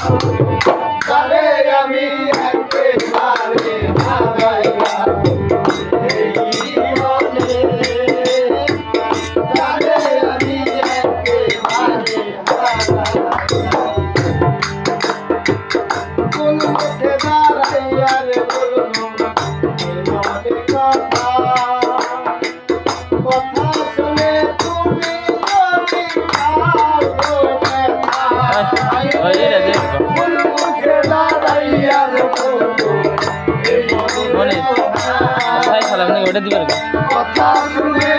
তারে আমি একেবারে হারাইলাম এই জীবনে তারে আমি একেবারে হারাইলাম কোন পথে দাঁড়াইয়া রে বলনু মনে কথা কথা শুনে তুমি যদি পারো কোন পথে দাঁড়াইয়া রে বলনু মনে কোথায় খেলা ওটা দিবার কথা শুনে